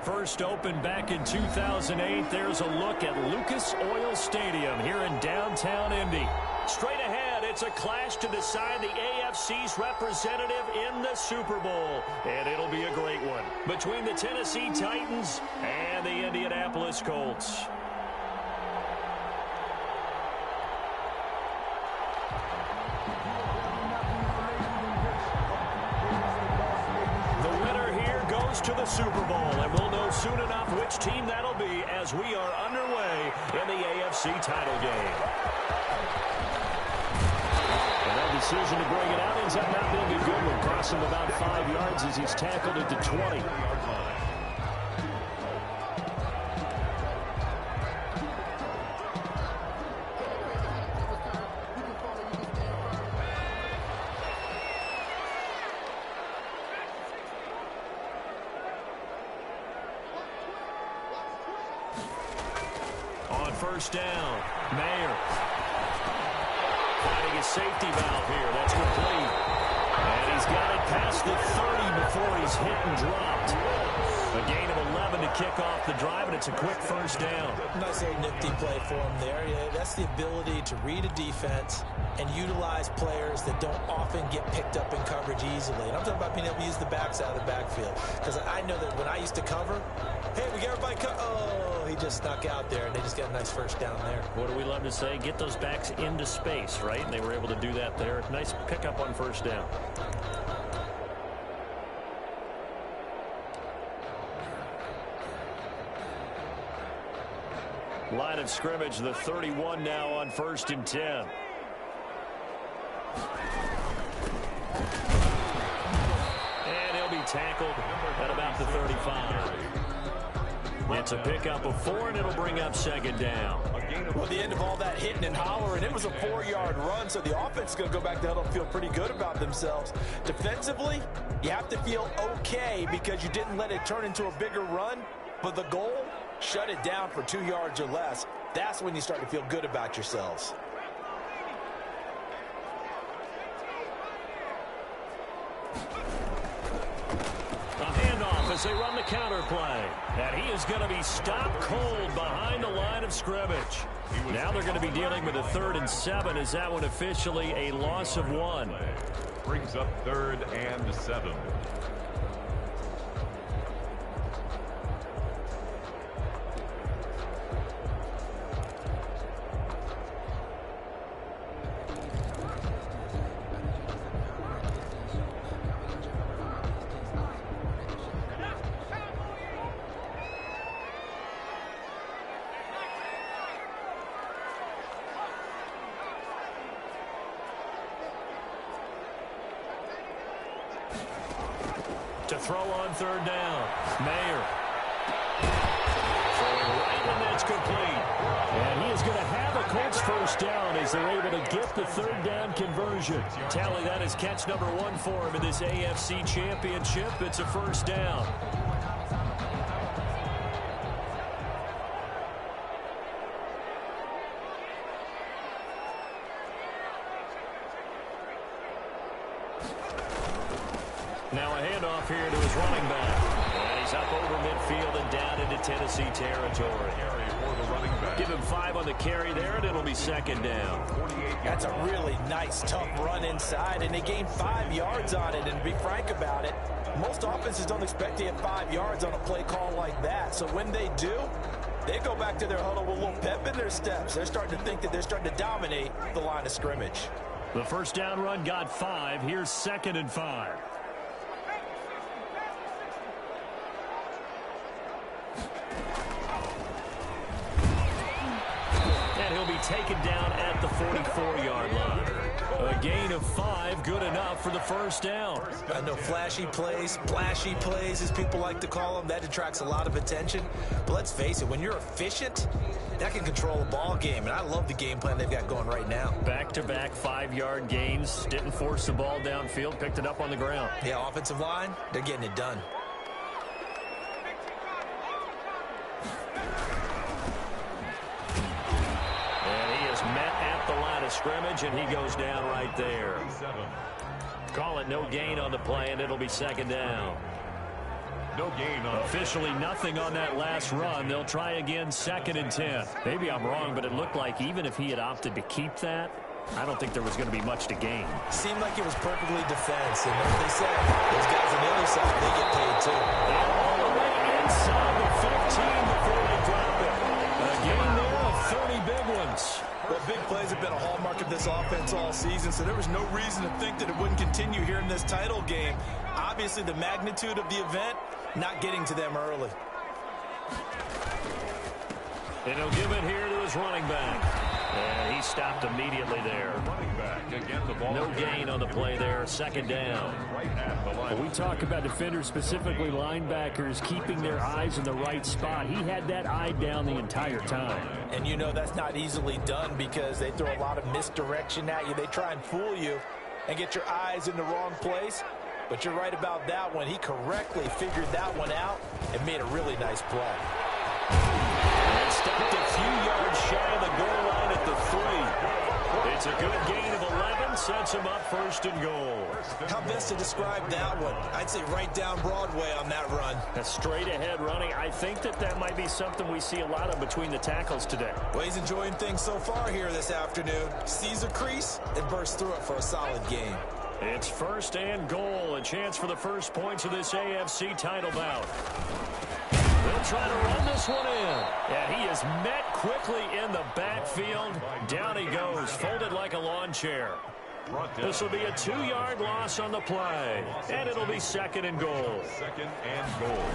First opened back in 2008. There's a look at Lucas Oil Stadium here in downtown Indy. Straight ahead, it's a clash to decide the AFC's representative in the Super Bowl. And it'll be a great one between the Tennessee Titans and the Indianapolis Colts. To the Super Bowl, and we'll know soon enough which team that'll be as we are underway in the AFC title game. And that decision to bring it out ends up not being a good one, crossing about 5 yards as he's tackled at the 20. First down, Mayer finding his safety valve here. That's complete. And he's got it past the 30 before he's hit and dropped. A gain of 11 to kick off the drive, and it's a quick first down. Nice little nifty play for him there. Yeah, that's the ability to read a defense and utilize players that don't often get picked up in coverage easily. And I'm talking about being able to use the backs out of the backfield. Because I know that when I used to cover, hey, we got everybody oh, he just snuck out there, and they just got a nice first down there. What do we love to say? Get those backs into space, right? And they were able to do that there. Nice pickup on first down. Line of scrimmage, the 31 now on 1st and 10. And he'll be tackled at about the 35. It's a pickup of 4, and it'll bring up 2nd down. Well, the end of all that hitting and hollering, it was a 4-yard run, so the offense is going to go back to huddle and feel pretty good about themselves. Defensively, you have to feel okay because you didn't let it turn into a bigger run, but the goal, shut it down for 2 yards or less. That's when you start to feel good about yourselves. As they run the counter play. And he is going to be stopped cold behind the line of scrimmage. Now they're going to be dealing with a 3rd and 7. Is that one officially a loss of 1? Brings up 3rd and 7. To throw on 3rd down. Mayer. Throwing right, and that's complete. And he is going to have a Colts first down as they're able to get the 3rd down conversion. Tally, that is catch number 1 for him in this AFC Championship. It's a first down. Now a handoff here to his running back. And he's up over midfield and down into Tennessee territory. Give him 5 on the carry there, and it'll be 2nd down. That's a really nice, tough run inside, and they gained 5 yards on it. And to be frank about it, most offenses don't expect to get 5 yards on a play call like that. So when they do, they go back to their huddle with a little pep in their steps. They're starting to think that they're starting to dominate the line of scrimmage. The first down run got 5. Here's 2nd and 5. He'll be taken down at the 44-yard line. A gain of 5, good enough for the first down. I know flashy plays, as people like to call them, that attracts a lot of attention. But let's face it, when you're efficient, that can control a ball game. And I love the game plan they've got going right now. Back-to-back 5-yard gains. Didn't force the ball downfield, picked it up on the ground. Yeah, offensive line, they're getting it done. Scrimmage, and he goes down right there. Call it no gain on the play, and it'll be 2nd down. No gain on officially nothing on that last run. They'll try again, 2nd and 10. Maybe I'm wrong, but it looked like even if he had opted to keep that, I don't think there was going to be much to gain. Seemed like it was perfectly defense, and as they said, those guys on the other side, they get paid too. And all the way inside the 15 before they drop it. A gain there of 30 big ones. Well, big plays have been a hallmark of this offense all season, so there was no reason to think that it wouldn't continue here in this title game. Obviously, the magnitude of the event, not getting to them early. And he'll give it here to his running back. And he stopped immediately there. running back. Again, the ball No gain on the play there, 2nd down. Right at the line. When we talk about defenders, specifically linebackers, keeping their eyes in the right spot, he had that eye down the entire time. And you know that's not easily done because they throw a lot of misdirection at you. They try and fool you and get your eyes in the wrong place. But you're right about that one. He correctly figured that one out and made a really nice play. And stopped a few yards shy of the goal line at the 3. It's a good gain of 11, sets him up 1st and goal. How best to describe that one? I'd say right down Broadway on that run. A straight ahead running. I think that might be something we see a lot of between the tackles today. Well, he's enjoying things so far here this afternoon. Sees a crease and bursts through it for a solid gain. It's 1st and goal. A chance for the first points of this AFC title bout. They'll try to run this one in. And he is met quickly in the backfield. Down he goes, folded like a lawn chair. This will be a 2-yard loss on the play. And it'll be 2nd and goal. 2nd and goal.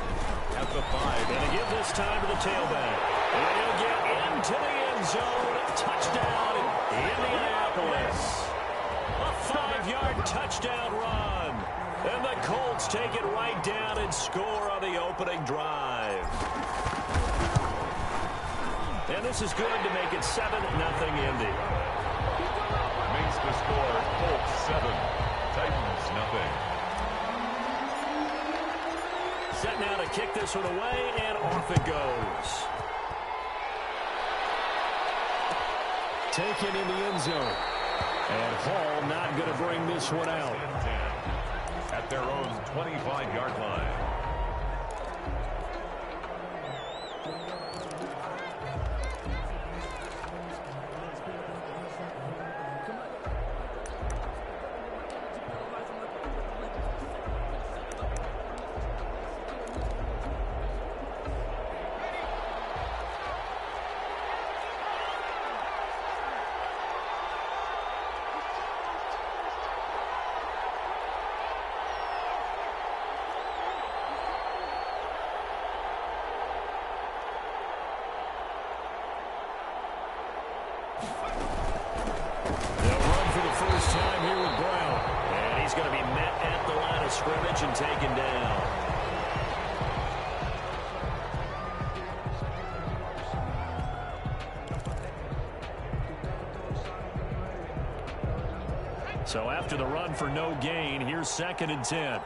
At the 5. Going to give this time to the tailback. And he'll get into the end zone. Touchdown, Indianapolis. A 5-yard touchdown run. And the Colts take it right down and score on the opening drive. And this is good to make it 7-0 Indy. Makes the score Colts 7. Titans nothing. Set now to kick this one away, and off it goes. Taken in the end zone. And Hall not going to bring this one out. At their own 25-yard line. Scrimmage and taken down. So after the run for no gain, here's 2nd and 10.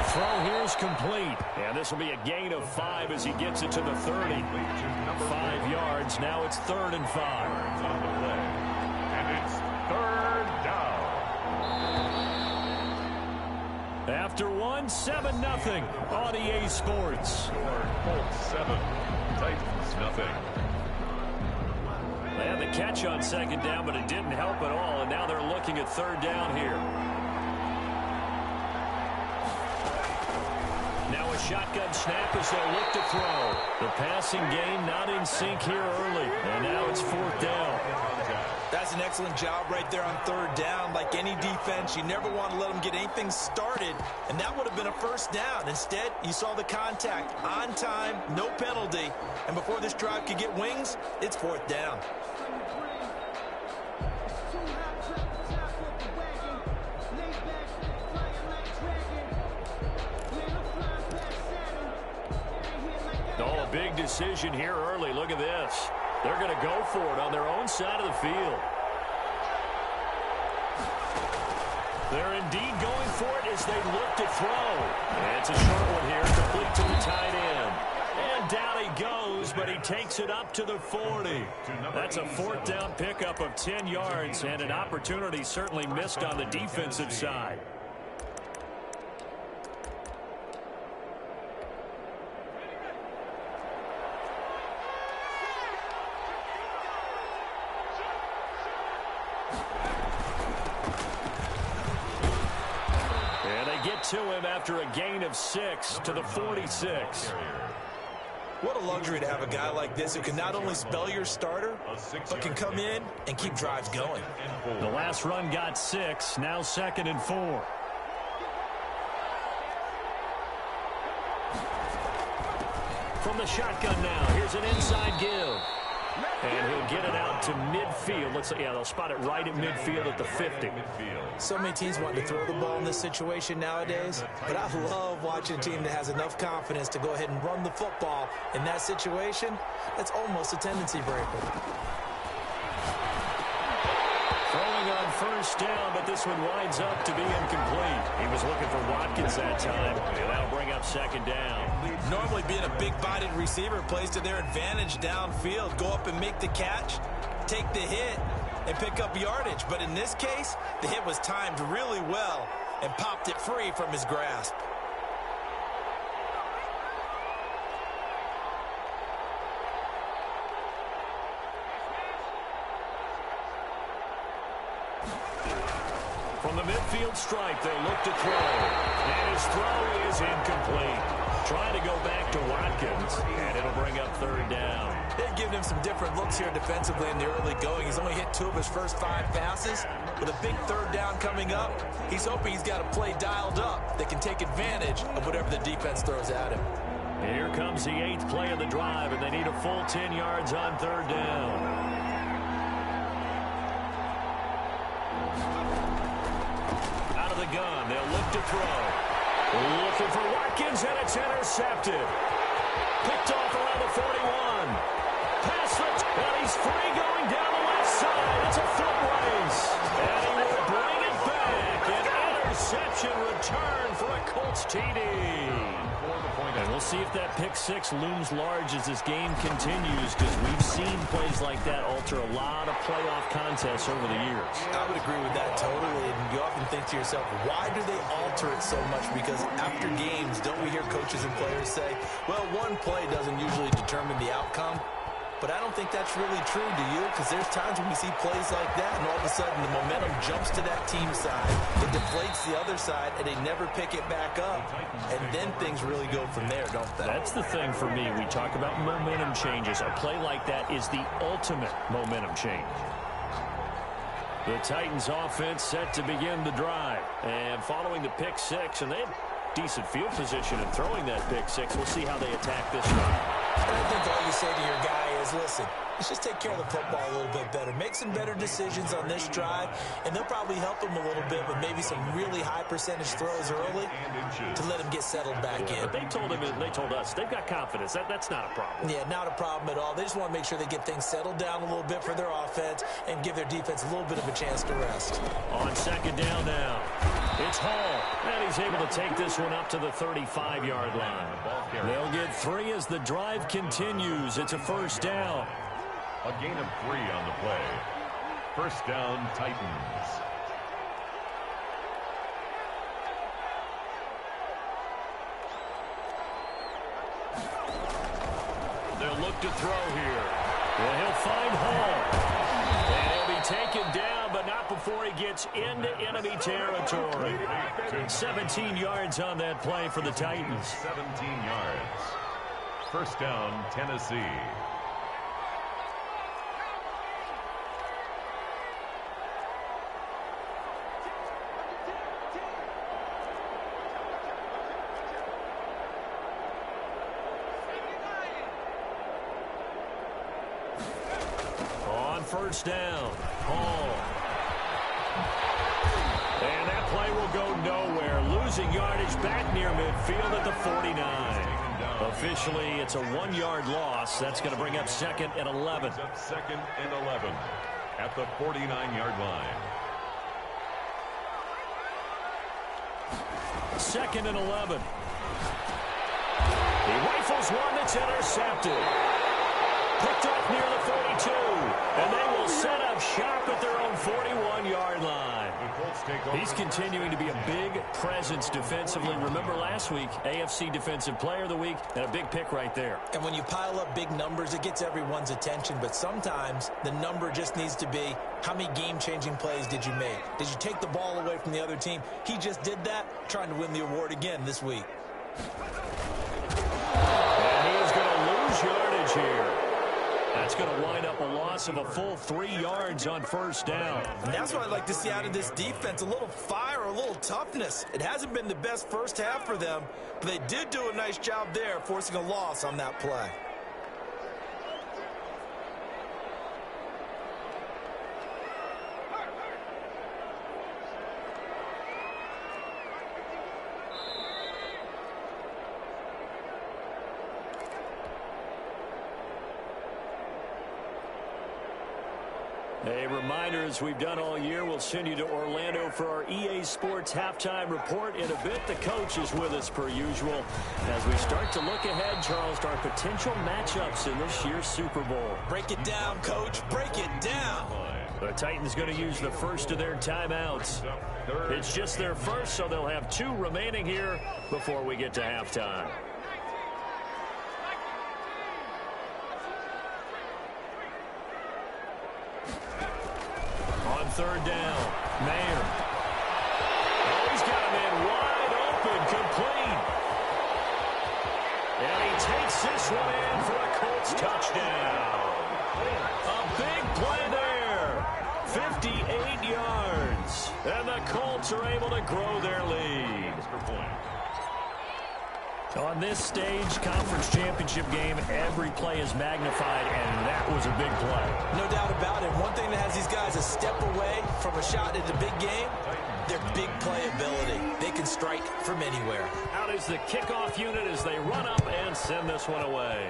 Throw here is complete. And this will be a gain of 5 as he gets it to the 30. 5 yards. Now it's 3rd and 5. On the play. And it's 3rd down. After 7-0 on EA Sports. Colts 7. Titans nothing. They had the catch on 2nd down, but it didn't help at all. And now they're looking at 3rd down here. Now a shotgun snap as they look to throw. The passing game not in sync here early. And now it's 4th down. That's an excellent job right there on 3rd down. Like any defense, you never want to let them get anything started. And that would have been a 1st down. Instead, you saw the contact on time, no penalty. And before this drive could get wings, it's 4th down. Oh, a big decision here early. Look at this. They're going to go for it on their own side of the field. They're indeed going for it as they look to throw. And it's a short one here, complete to the tight end. And down he goes, but he takes it up to the 40. That's a fourth down pickup of 10 yards, and an opportunity certainly missed on the defensive side. To him after a gain of 6 to the 46. What a luxury to have a guy like this who can not only spell your starter, but can come in and keep drives going. The last run got 6, now 2nd and 4. From the shotgun now, here's an inside give. And he'll get it out to midfield. Looks like, yeah, they'll spot it right at midfield at the 50. So many teams want to throw the ball in this situation nowadays, but I love watching a team that has enough confidence to go ahead and run the football. In that situation, that's almost a tendency breaker. Throwing on first down, but this one winds up to be incomplete. He was looking for Watkins that time, and that'll bring up 2nd down. Normally being a big-bodied receiver plays to their advantage downfield. Go up and make the catch, take the hit, and pick up yardage. But in this case, the hit was timed really well and popped it free from his grasp. From the midfield stripe, they'll look to throw. And his throw is incomplete. Trying to go back to Watkins, and it'll bring up 3rd down. They've given him some different looks here defensively in the early going. He's only hit 2 of his first 5 passes. With a big 3rd down coming up, he's hoping he's got a play dialed up that can take advantage of whatever the defense throws at him. Here comes the 8th play of the drive, and they need a full 10 yards on 3rd down. Out of the gun, they'll look to throw. Looking for Watkins, and it's intercepted. Picked off around the 41. Pass left, and he's free going down the left side. It's a foot race. And he will bring it back. An interception return for a Colts TD. And we'll see if that pick 6 looms large as this game continues, because we've seen plays like that alter a lot of playoff contests over the years. I would agree with that totally. And you often think to yourself, why do they alter it so much? Because after games, don't we hear coaches and players say, well, one play doesn't usually determine the outcome? But I don't think that's really true, do you? Because there's times when we see plays like that, and all of a sudden the momentum jumps to that team side. It deflates the other side, and they never pick it back up. And then things really go from there, don't they? That's the thing for me. We talk about momentum changes. A play like that is the ultimate momentum change. The Titans offense set to begin the drive. And following the pick 6, and they have decent field position in throwing that pick 6. We'll see how they attack this drive. And I think all you say to your guy is, listen, let's just take care of the football a little bit better. Make some better decisions on this drive, and they'll probably help him a little bit with maybe some really high percentage throws early to let him get settled back in. But they told him, and they told us, they've got confidence. That's not a problem. Yeah, not a problem at all. They just want to make sure they get things settled down a little bit for their offense and give their defense a little bit of a chance to rest. On 2nd down now, it's Hall, and he's able to take this one up to the 35-yard line. They'll get 3 as the drive continues. It's a 1st down. A gain of 3 on the play. 1st down, Titans. They'll look to throw here. Well, he'll find Hall. And he'll be taken down, but not before he gets into enemy territory. 17 yards on that play for the Titans. 17 yards. 1st down, Tennessee. On 1st down, Hall. And that play will go nowhere. Losing yardage back near midfield at the 49. Officially, it's a 1-yard loss. That's going to bring up 2nd and 11. 2nd and 11 at the 49-yard line. 2nd and 11. He rifles one that's intercepted. Picked up near the 42. And they will set up shop at their own 41-yard line. He's continuing to be a big presence defensively. Remember last week, AFC Defensive Player of the Week, and a big pick right there. And when you pile up big numbers, it gets everyone's attention. But sometimes the number just needs to be, how many game-changing plays did you make? Did you take the ball away from the other team? He just did that, trying to win the award again this week. And he is going to lose yardage here. That's going to wind up a loss of a full 3 yards on 1st down. And that's what I'd like to see out of this defense, a little fire, a little toughness. It hasn't been the best first half for them, but they did do a nice job there, forcing a loss on that play. A reminder, as we've done all year, we'll send you to Orlando for our EA Sports halftime report. In a bit, the coach is with us per usual as we start to look ahead, Charles, to our potential matchups in this year's Super Bowl. Break it down, Coach. Break it down. The Titans going to use the first of their timeouts. It's just their first, so they'll have 2 remaining here before we get to halftime. On 3rd down, Mayer. Oh, he's got a man wide open, complete. And he takes this one in for a Colts touchdown. A big play there. 58 yards. And the Colts are able to grow their lead. On this stage, conference championship game, every play is magnified, and that was a big play. No doubt about it. One thing that has these guys a step away from a shot at the big game, their big play ability. They can strike from anywhere. Out is the kickoff unit as they run up and send this one away.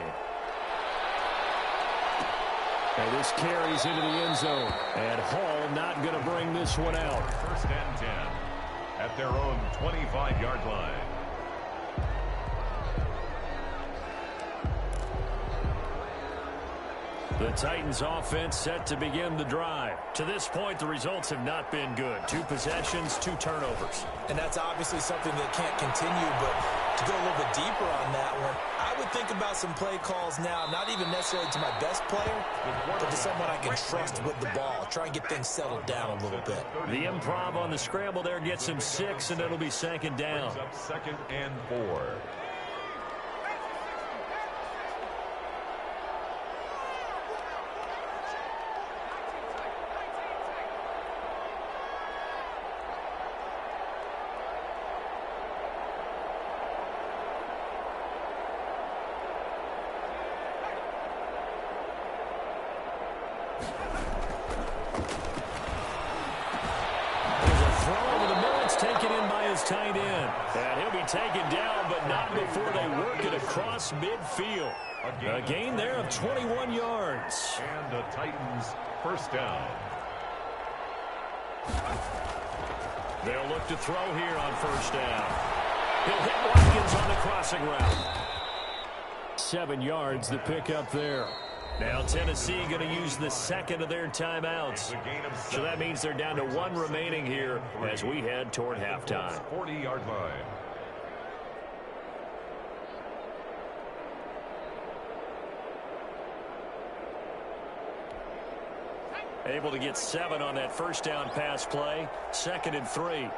And this carries into the end zone. And Hall not going to bring this one out. 1st and 10 at their own 25-yard line. The Titans offense set to begin the drive. To this point, the results have not been good. 2 possessions, 2 turnovers. And that's obviously something that can't continue, but to go a little bit deeper on that one, I would think about some play calls now, not even necessarily to my best player, but to someone I can trust with the ball. Try and get things settled down a little bit. The improv on the scramble there gets him 6, and it'll be 2nd down. 2nd and 4. Tight end. And he'll be taken down, but not before they work it across midfield. A gain there of 21 yards. And the Titans 1st down. They'll look to throw here on 1st down. He'll hit Watkins on the crossing route. 7 yards the pickup there. Now Tennessee going to use the 2nd of their timeouts. So that means they're down to 1 remaining here as we head toward halftime. 40-yard line. Able to get 7 on that 1st down pass play. 2nd and 3.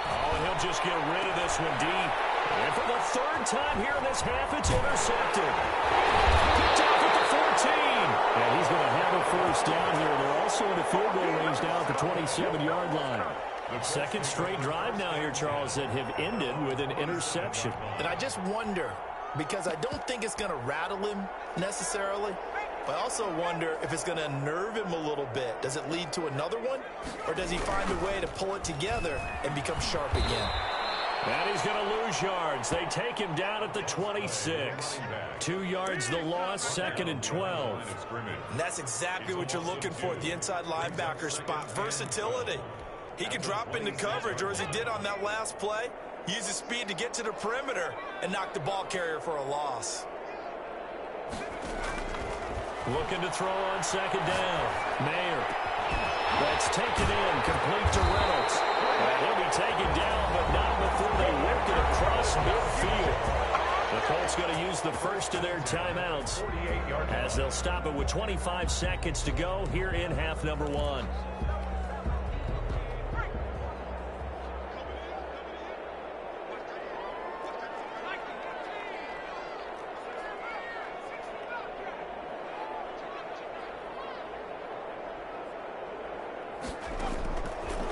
Oh, and he'll just get rid of this one deep. And for the 3rd time here in this half, it's intercepted. Picked off at the 14. And he's going to have a 1st down here. They're also in the field goal range now at the 27-yard line. 2nd straight drive now here, Charles, that have ended with an interception. And I just wonder, because I don't think it's going to rattle him necessarily, but I also wonder if it's going to unnerve him a little bit. Does it lead to another one? Or does he find a way to pull it together and become sharp again? And he's going to lose yards. They take him down at the 26. 2 yards the loss, 2nd and 12. And that's exactly what you're looking for at the inside linebacker spot. Versatility. He can drop into coverage, or as he did on that last play, use his speed to get to the perimeter and knock the ball carrier for a loss. Looking to throw on 2nd down. Mayer. That's taken in, complete to Reynolds. And he'll be taken down, but not before they work it across midfield. The Colts going to use the first of their timeouts as they'll stop it with 25 seconds to go here in half number 1.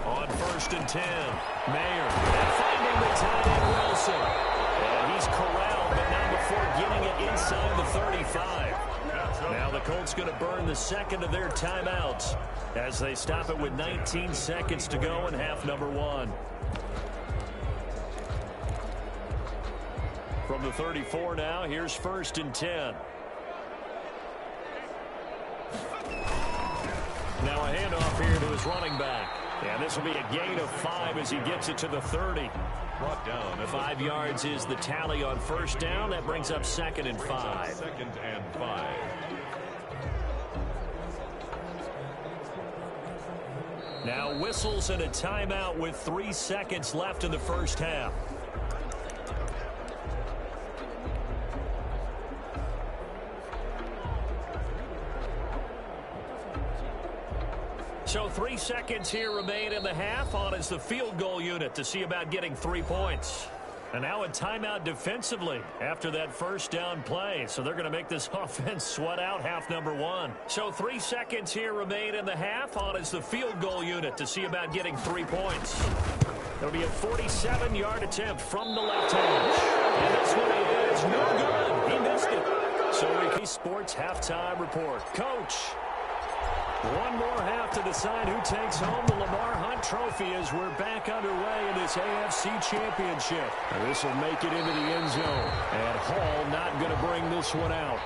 On 1st and 10, Mayer. And finding the tight end, Wilson. And he's corralled, but not before getting it inside the 35. Now the Colts going to burn the second of their timeouts as they stop it with 19 seconds to go in half number 1. From the 34 now, here's 1st and 10. Now a handoff here to his running back. And this will be a gain of 5 as he gets it to the 30. Brought down. 5 yards is the tally on 1st down. That brings up 2nd and 5. 2nd and 5. Now whistles and a timeout with 3 seconds left in the first half. So 3 seconds here remain in the half. On is the field goal unit to see about getting 3 points. And now a timeout defensively after that 1st down play. So they're going to make this offense sweat out half number 1. So 3 seconds here remain in the half. On is the field goal unit to see about getting 3 points. There'll be a 47-yard attempt from the left edge. And this one is no good. He missed it. So Ricky Sports halftime report. Coach. One more half to decide who takes home the Lamar Hunt Trophy as we're back underway in this AFC Championship. And this will make it into the end zone. And Hall not going to bring this one out.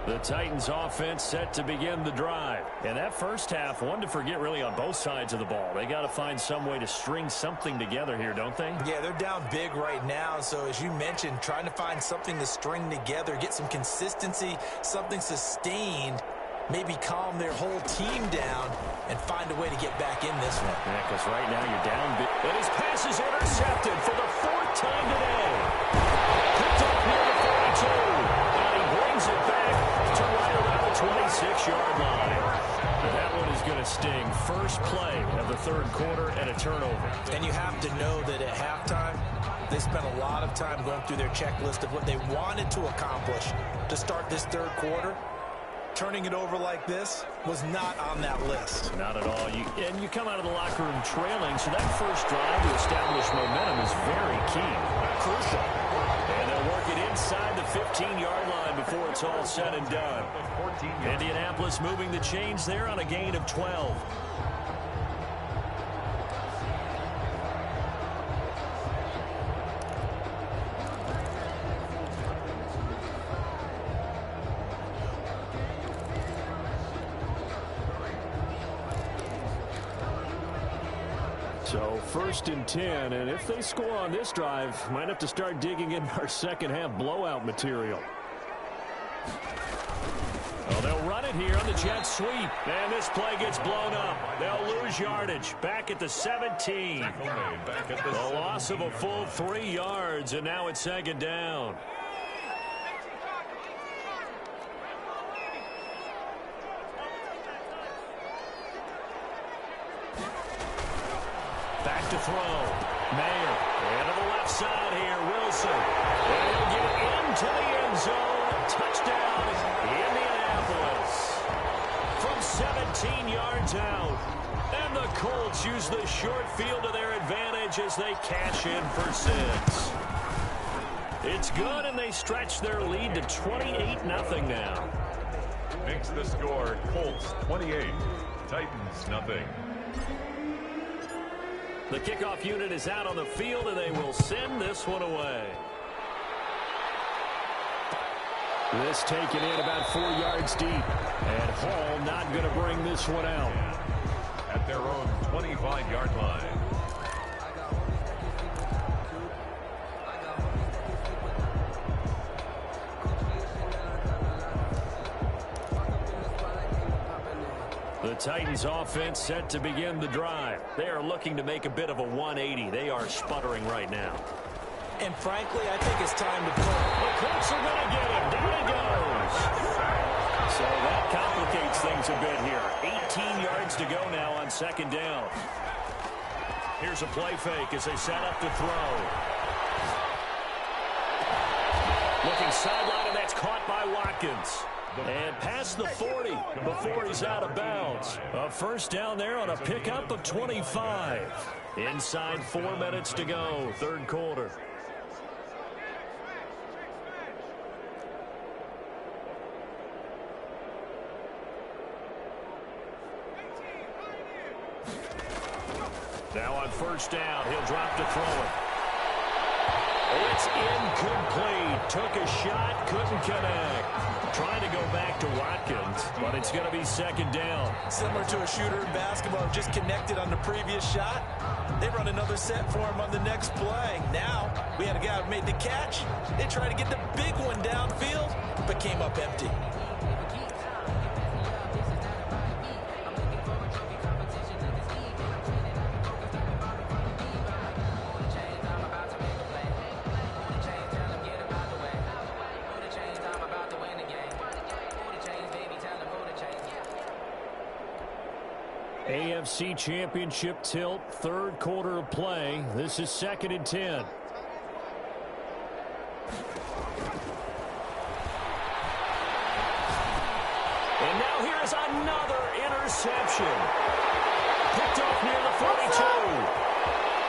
The Titans offense set to begin the drive. And that first half, one to forget really on both sides of the ball. They got to find some way to string something together here, don't they? Yeah, they're down big right now. So as you mentioned, trying to find something to string together, get some consistency, something sustained, maybe calm their whole team down and find a way to get back in this one. Yeah, because right now you're down big. And his pass is intercepted for the 4th time today. Picked up near the 42. And he brings it back to right around the 26-yard line. And that one is going to sting. First play of the 3rd quarter and a turnover. And you have to know that at halftime, they spent a lot of time going through their checklist of what they wanted to accomplish to start this 3rd quarter. Turning it over like this was not on that list. Not at all. And you come out of the locker room trailing, so that first drive to establish momentum is very key. Crucial. And they'll work it inside the 15-yard line before it's all said and done. Indianapolis moving the chains there on a gain of 12. So 1st and 10, and if they score on this drive, might have to start digging in our second half blowout material. Well, they'll run it here on the jet sweep, and this play gets blown up. They'll lose yardage back at the 17. The loss of a full 3 yards, and now it's 2nd down. Back to throw. Mayer. And to the left side here, Wilson. And he'll get into the end zone. Touchdown, Indianapolis. From 17 yards out. And the Colts use the short field to their advantage as they cash in for 6. It's good, and they stretch their lead to 28-0 now. Makes the score Colts 28, Titans nothing. The kickoff unit is out on the field, and they will send this one away. This taken in about 4 yards deep. And Hall not going to bring this one out. At their own 25-yard line. The Titans offense set to begin the drive. They are looking to make a bit of a 180. They are sputtering right now. And frankly, I think it's time to play. The Colts are going to get him. Down he goes. So that complicates things a bit here. 18 yards to go now on 2nd down. Here's a play fake as they set up to throw. Looking sideline, and that's caught by Watkins. And past the 40 before he's out of bounds. A first down there on a pickup of 25. Inside 4 minutes to go, 3rd quarter. Now on 1st down, he'll drop to throw it. It's incomplete. Took a shot, couldn't connect. Trying to go back to Watkins, but it's going to be 2nd down. Similar to a shooter in basketball, just connected on the previous shot. They run another set for him on the next play. Now, we had a guy who made the catch. They tried to get the big one downfield, but came up empty. AFC Championship tilt, 3rd quarter of play. This is 2nd and 10. And now here is another interception. Picked off near the 42.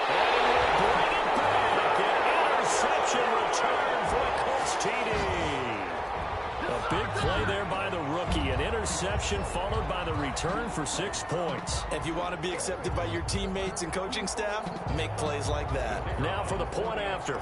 And we'll bring it back. An interception return for a Colts TD. A big play there by the rookie. An interception followed by the return for 6 points. If you want to be accepted by your teammates and coaching staff, make plays like that. Now for the point after.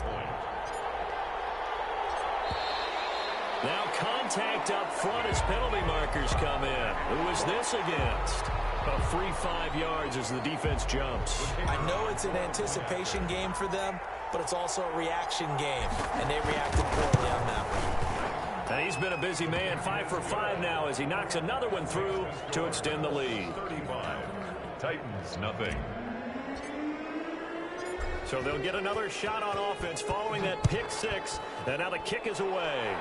Now contact up front as penalty markers come in. Who is this against? A free 5 yards as the defense jumps. I know it's an anticipation game for them, but it's also a reaction game, and they reacted poorly on that one. And he's been a busy man, 5 for 5 now as he knocks another one through to extend the lead. 35, Titans nothing. So they'll get another shot on offense following that pick 6, and now the kick is away.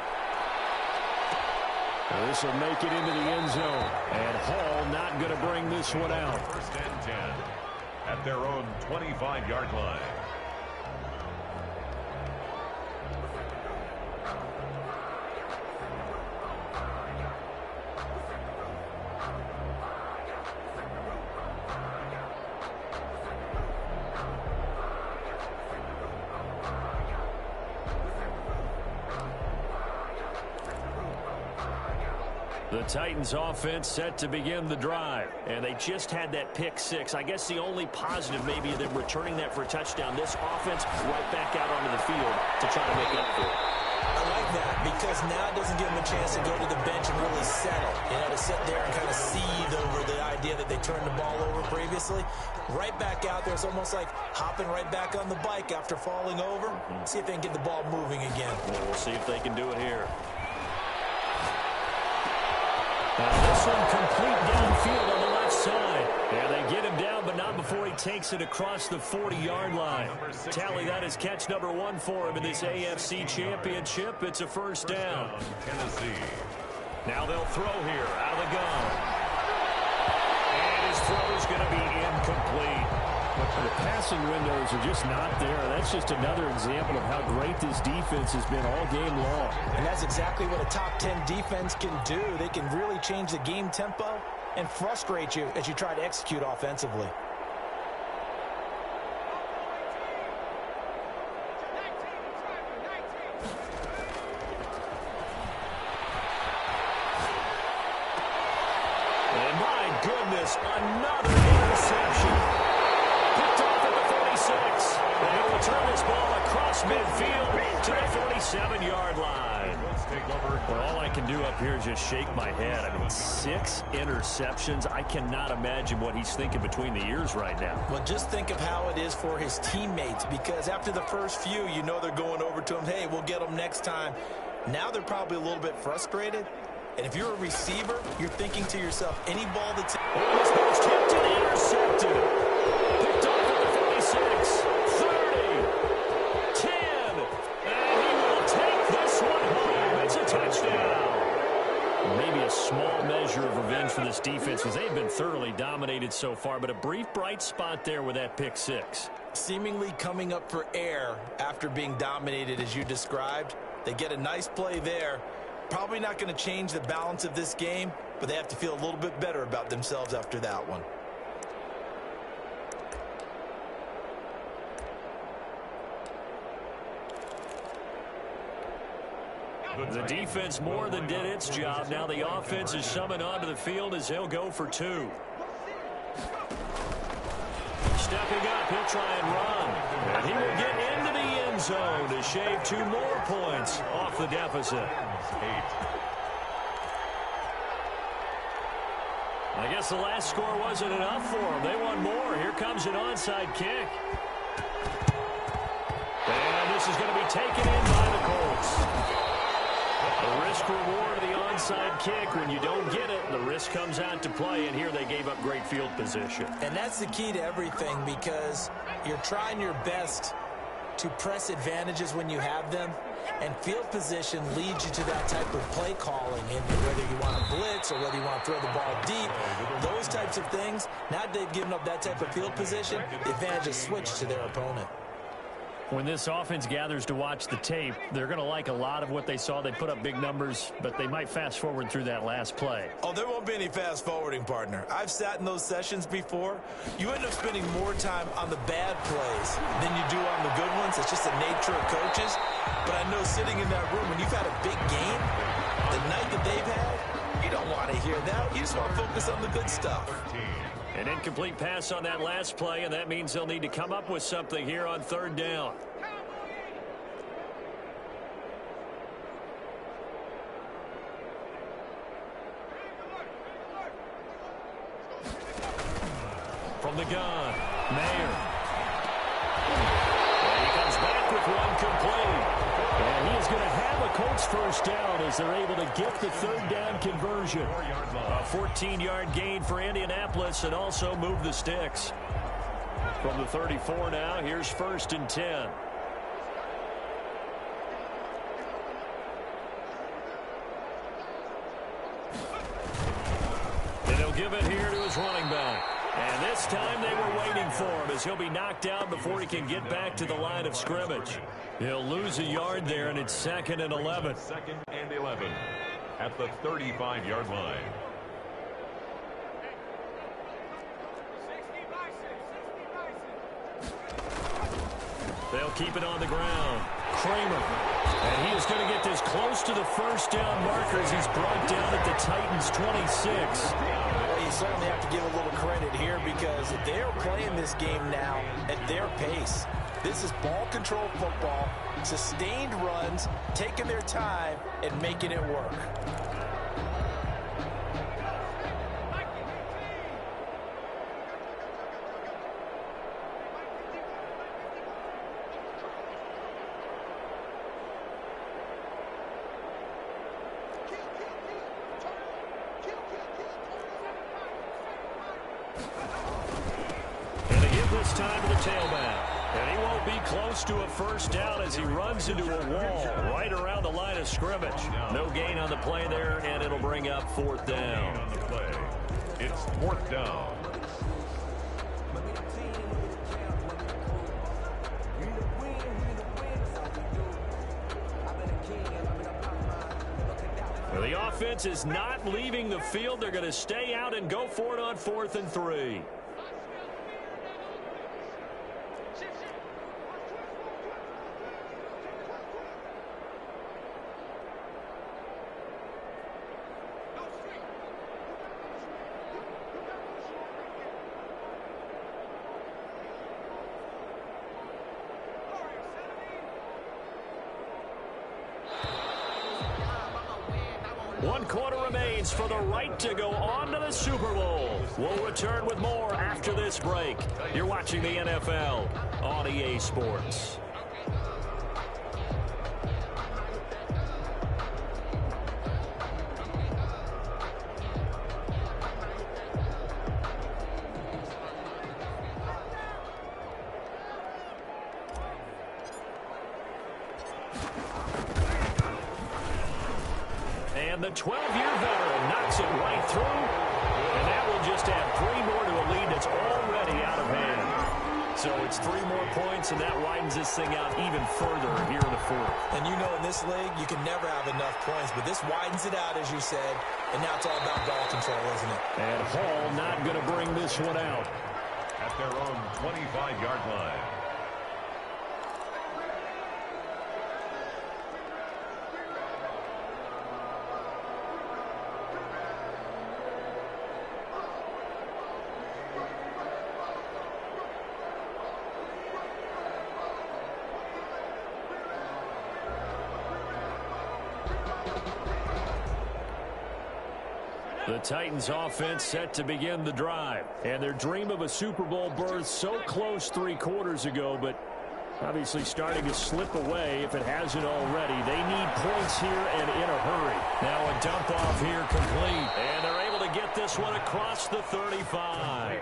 This will make it into the end zone. And Hall not going to bring this one out. 1st and 10 at their own 25-yard line. The Titans offense set to begin the drive. And they just had that pick 6. I guess the only positive maybe them returning that for a touchdown. This offense right back out onto the field to try to make up for it. I like that because now it doesn't give them a chance to go to the bench and really settle. You know, to sit there and kind of seethe over the idea that they turned the ball over previously. Right back out there. It's almost like hopping right back on the bike after falling over. See if they can get the ball moving again. Well, we'll see if they can do it here. This one complete downfield on the left side. Yeah, they get him down, but not before he takes it across the 40-yard line. Tally, that is catch number 1 for him in this AFC Championship. It's a first down. Tennessee. Now they'll throw here out of the gun. And his throw is going to be incomplete. The passing windows are just not there. That's just another example of how great this defense has been all game long. And that's exactly what a top 10 defense can do. They can really change the game tempo and frustrate you as you try to execute offensively. throws another interception. Picked off at the 46. And he'll return this ball across midfield to the 47-yard line. Well, all I can do up here is just shake my head. I mean, 6 interceptions. I cannot imagine what he's thinking between the ears right now. Well, just think of how it is for his teammates, because after the first few, you know they're going over to him, hey, we'll get them next time. Now they're probably a little bit frustrated. And if you're a receiver, you're thinking to yourself, any ball that's... Oh, this ball's tipped and intercepted. Picked off at the 46, 30, 10. And he will take this one home. It's a touchdown. Maybe a small measure of revenge for this defense because they've been thoroughly dominated so far, but a brief bright spot there with that pick 6. Seemingly coming up for air after being dominated as you described. They get a nice play there. Probably not going to change the balance of this game, but they have to feel a little bit better about themselves after that one. The defense more than did its job. Now the offense is summoned onto the field as they'll go for 2. Stepping up, he'll try and run. And he will get into the end zone to shave 2 more points off the deficit. I guess the last score wasn't enough for them. They want more. Here comes an onside kick. And this is going to be taken in by the Colts. The risk reward of the onside kick. When you don't get it, the risk comes out to play, and here they gave up great field position. And that's the key to everything, because you're trying your best to press advantages when you have them, and field position leads you to that type of play calling, and whether you want to blitz or whether you want to throw the ball deep, those types of things. Now they've given up that type of field position, the advantage is switched to their opponent. When this offense gathers to watch the tape, they're going to like a lot of what they saw. They put up big numbers, but they might fast forward through that last play. Oh, there won't be any fast forwarding, partner. I've sat in those sessions before. You end up spending more time on the bad plays than you do on the good ones. It's just the nature of coaches. But I know sitting in that room, when you've had a big game, the night that they've had, you don't want to hear that. You just want to focus on the good stuff. An incomplete pass on that last play, and that means they'll need to come up with something here on 3rd down. From the gun, Mayer. And he comes back with one complete. And he is going to have a Colts first down as they're able to get the 3rd down conversion. A 14-yard gain for Indianapolis and also move the sticks. From the 34 now, here's 1st and 10. And he'll give it here to his running back. And this time they were waiting for him as he'll be knocked down before he can get back to the line of scrimmage. He'll lose a yard there, and it's 2nd and 11. 2nd and 11 at the 35-yard line. They'll keep it on the ground. Kramer. And he is going to get this close to the first down marker as he's brought down at the Titans' 26. Well, you certainly have to give a little credit here, because they're playing this game now at their pace. This is ball control football, sustained runs, taking their time and making it work. This time to the tailback. And he won't be close to a first down as he runs into a wall right around the line of scrimmage. No gain on the play there, and it'll bring up 4th down. On the play, it's 4th down. The offense is not leaving the field. They're going to stay out and go for it on 4th and 3. 1 quarter remains for the right to go on to the Super Bowl. We'll return with more after this break. You're watching the NFL on EA Sports. And the 12-year veteran knocks it right through. And that will just add 3 more to a lead that's already out of hand. So it's 3 more points, and that widens this thing out even further here in the 4th. And you know in this league, you can never have enough points, but this widens it out, as you said. And now it's all about ball control, isn't it? And Hall not going to bring this one out. At their own 25-yard line. The Titans offense set to begin the drive. And their dream of a Super Bowl berth so close 3 quarters ago, but obviously starting to slip away if it hasn't already. They need points here and in a hurry. Now a dump off here complete. And they're able to get this one across the 35.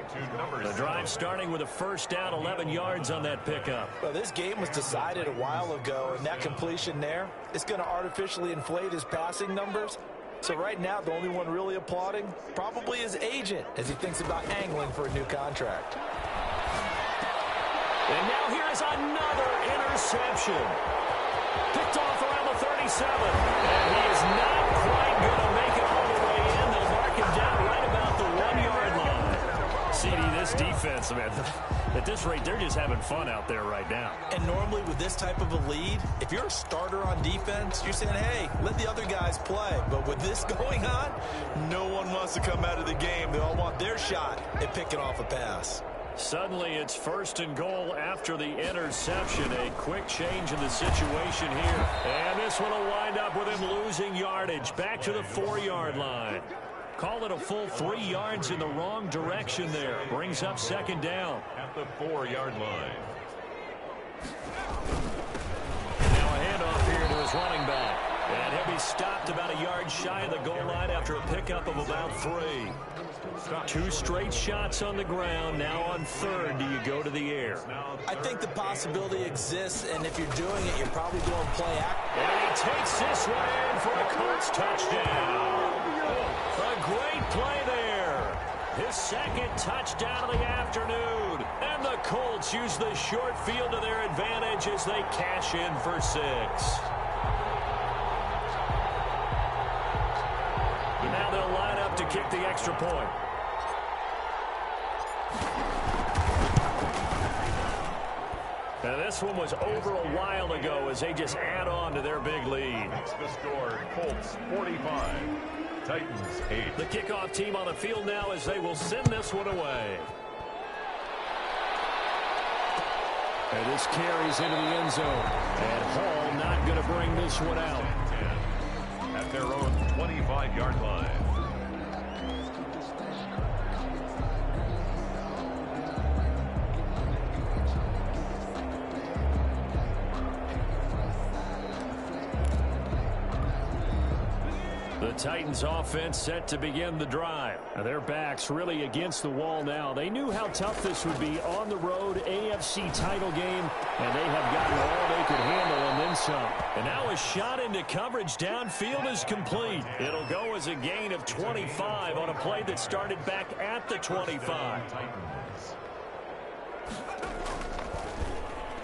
The drive starting with a first down, 11 yards on that pickup. Well, this game was decided a while ago, and that completion there is going to artificially inflate his passing numbers. So right now, the only one really applauding probably his agent as he thinks about angling for a new contract. And now here is another interception. Picked off around the 37. And he is not quite going to make it all the way in. They'll mark him down right about the 1-yard line. CD, this defense, man, at this rate, they're just having fun out there right now. And normally with this type of a lead, if you're a starter on defense, you're saying, hey, let the other guys play. But with this going on, no one wants to come out of the game. They all want their shot at picking off a pass. Suddenly it's 1st and goal after the interception. A quick change in the situation here. And this one will wind up with him losing yardage. Back to the 4-yard line. Call it a full 3 yards in the wrong direction there. Brings up 2nd down. At the 4-yard line. Now a handoff here to his running back. And he'll be stopped about a yard shy of the goal line after a pickup of about 3. 2 straight shots on the ground. Now on 3rd, do you go to the air? I think the possibility exists, and if you're doing it, you're probably doing play act. And he takes this one in for a Colts touchdown. A great play there. His 2nd touchdown of the afternoon. And the Colts use the short field to their advantage as they cash in for 6. Now they'll line up to kick the extra point. Now this one was over a while ago as they just add on to their big lead. That's the score. Colts 45. Titans 8. The kickoff team on the field now as they will send this one away. And this carries into the end zone. And Hall not going to bring this one out. At their own 25-yard line. The Titans offense set to begin the drive. Now their backs really against the wall now. They knew how tough this would be on the road, AFC title game, and they have gotten all they could handle and then some. And now a shot into coverage downfield is complete. It'll go as a gain of 25 on a play that started back at the 25.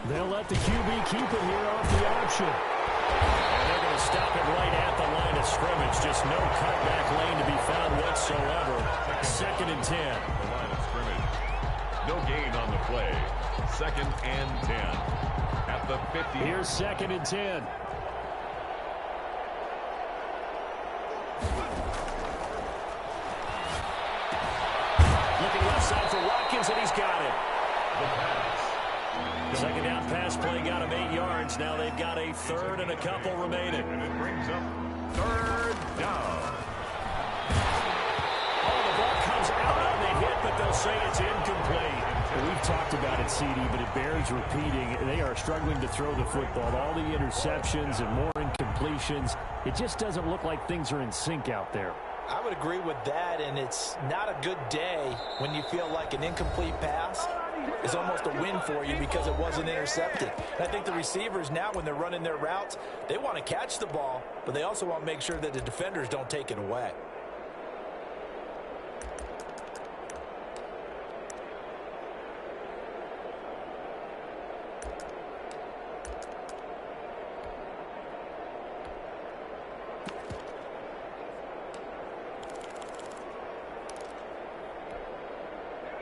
They'll let the QB keep it here off the option. And they're going to stop it right at the line of scrimmage. Just no cutback lane to be found whatsoever. 2nd and 10. The line of scrimmage. No gain on the play. 2nd and 10. At the 50. Here's 2nd and 10. Looking left side for Watkins, and he's got it. The pass. Second down pass play got them 8 yards. Now they've got a third and a couple remaining. And it brings up third down. Oh, the ball comes out on the hit, but they'll say it's incomplete. We've talked about it, CD, but it bears repeating. They are struggling to throw the football. All the interceptions and more incompletions. It just doesn't look like things are in sync out there. I would agree with that, and it's not a good day when you feel like an incomplete pass is almost a win for you because it wasn't intercepted. And I think the receivers now, when they're running their routes, they want to catch the ball, but they also want to make sure that the defenders don't take it away.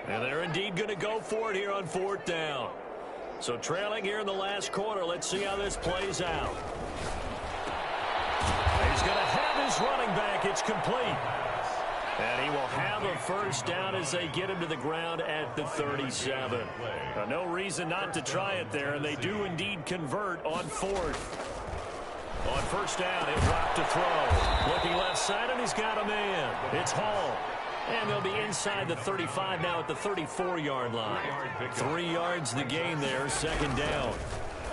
And they're indeed going to go for it here on fourth down. So trailing here in the last quarter. Let's see how this plays out. He's going to have his running back. It's complete. And he will have a first down as they get him to the ground at the 37. No reason not to try it there, and they do indeed convert on fourth. On first down, he'll drop to throw. Looking left side, and he's got a man. It's Hall. And they'll be inside the 35 now at the 34-yard line. 3 yards the gain there, second down.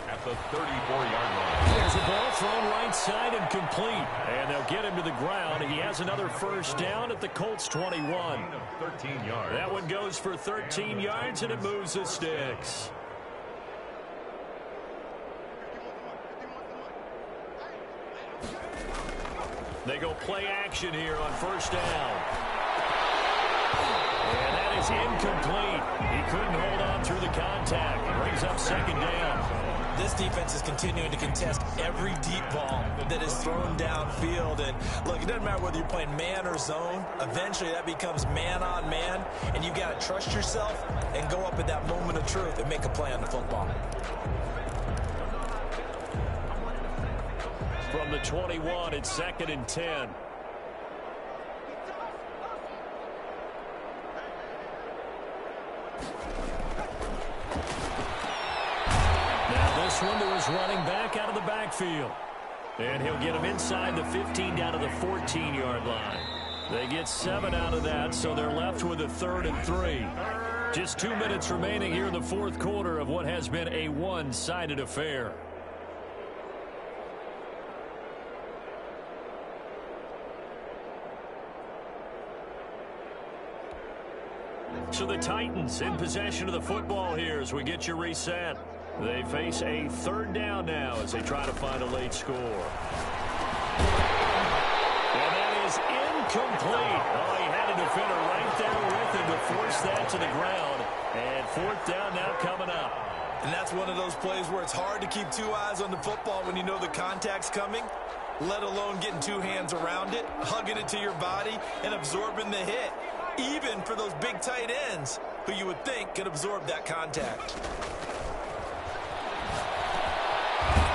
At the 34-yard line. There's a ball thrown right side and complete. And they'll get him to the ground. He has another first down at the Colts 21. 13 yards. That one goes for 13 yards, and it moves the sticks. They go play action here on first down. And that is incomplete. He couldn't hold on through the contact. Brings up second down. This defense is continuing to contest every deep ball that is thrown downfield. And look, it doesn't matter whether you're playing man or zone. Eventually that becomes man on man. And you got to trust yourself and go up at that moment of truth and make a play on the football. From the 21, it's second and 10. This one to his running back out of the backfield. And he'll get him inside the 15 down to the 14-yard line. They get 7 out of that, so they're left with a 3rd and 3. Just 2 minutes remaining here in the fourth quarter of what has been a one-sided affair. So the Titans in possession of the football here as we get you reset. They face a 3rd down now as they try to find a late score. And that is incomplete. Oh, he had a defender right there with him to force that to the ground. And 4th down now coming up. And that's one of those plays where it's hard to keep 2 eyes on the football when you know the contact's coming, let alone getting 2 hands around it, hugging it to your body, and absorbing the hit. Even for those big tight ends who you would think could absorb that contact.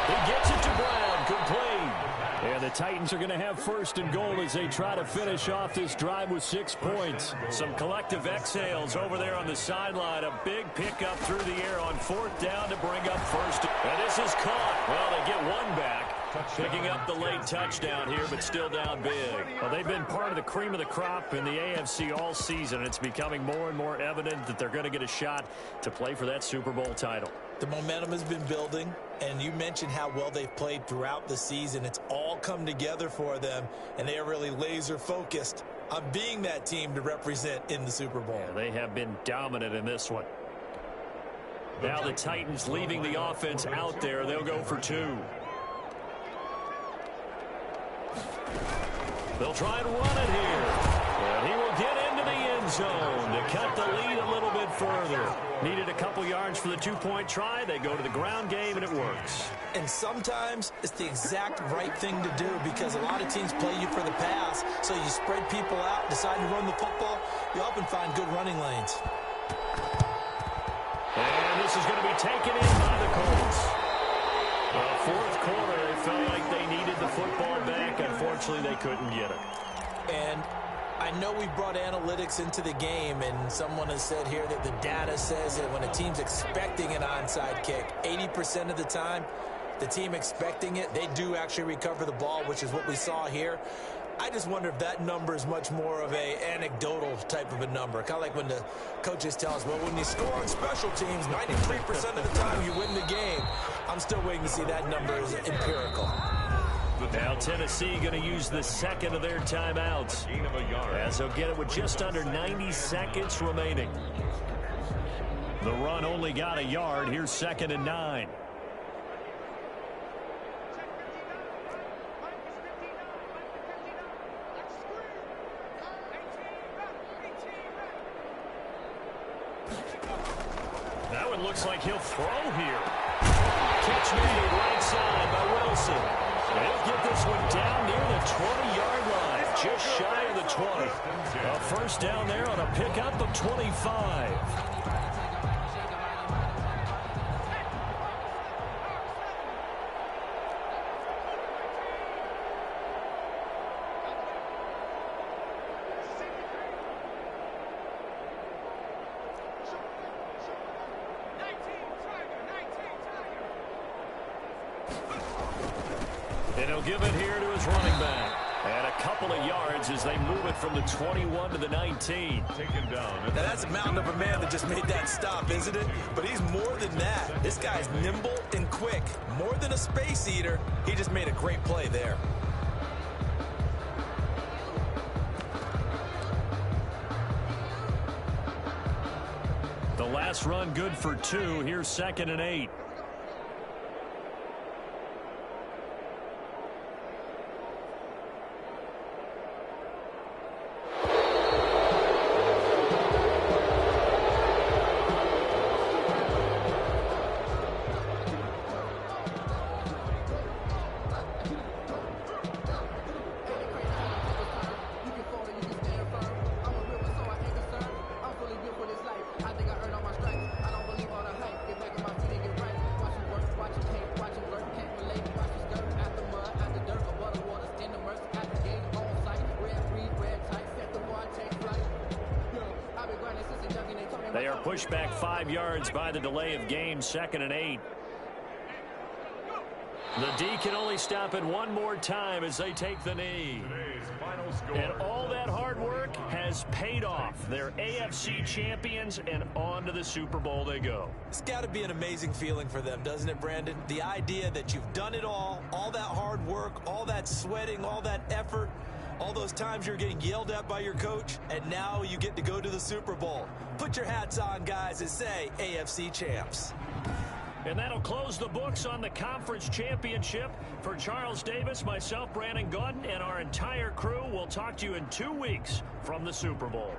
He gets it to Brown, complete. And the Titans are going to have 1st and goal as they try to finish off this drive with 6 points. Some collective exhales over there on the sideline. A big pickup through the air on 4th down to bring up 1st. And this is caught. Well, they get 1 back. Picking up the late touchdown here, but still down big. Well, they've been part of the cream of the crop in the AFC all season. It's becoming more and more evident that they're going to get a shot to play for that Super Bowl title. The momentum has been building, and you mentioned how well they've played throughout the season. It's all come together for them, and they are really laser-focused on being that team to represent in the Super Bowl. Yeah, they have been dominant in this one. Now the Titans leaving the offense out there. They'll go for 2. They'll try and run it here. And he will get into the end zone to cut the lead a little bit further. Needed a couple yards for the 2-point try. They go to the ground game, and it works. And sometimes it's the exact right thing to do because a lot of teams play you for the pass. So you spread people out, decide to run the football. You often find good running lanes. And this is going to be taken in by the Colts. Well, fourth quarter, they felt like they needed the football back. Unfortunately, they couldn't get it. And I I know we've brought analytics into the game, and someone has said here that the data says that when a team's expecting an onside kick, 80% of the time, the team expecting it, they do actually recover the ball, which is what we saw here. I just wonder if that number is much more of a anecdotal type of a number. Kind of like when the coaches tell us, well, when you score on special teams, 93% of the time you win the game. I'm still waiting to see that number is empirical. Now Tennessee going to use the second of their timeouts, as they'll get it with just under 90 seconds remaining. The run only got a yard. Here's 2nd and 9. That one looks like he'll throw here. Catch made right side by Wilson. They'll get this one down near the 20-yard line, just shy of the 20. A first down there on a pickup of 25. And he'll give it here to his running back. And a couple of yards as they move it from the 21 to the 19. Taken down. Now that's a mountain of a man that just made that stop, isn't it? But he's more than that. This guy's nimble and quick. More than a space eater. He just made a great play there. The last run good for 2. Here's 2nd and 8. They are pushed back 5 yards by the delay of game. 2nd and 8. The D can only stop it one more time as they take the knee. And all that hard work has paid off. They're AFC champions, and on to the Super Bowl they go. It's got to be an amazing feeling for them, doesn't it, Brandon? The idea that you've done it all that hard work, all that sweating, all that effort, all those times you're getting yelled at by your coach, and now you get to go to the Super Bowl. Put your hats on, guys, and say AFC champs. And that'll close the books on the conference championship. For Charles Davis, myself, Brandon Gaudin, and our entire crew, we'll talk to you in 2 weeks from the Super Bowl.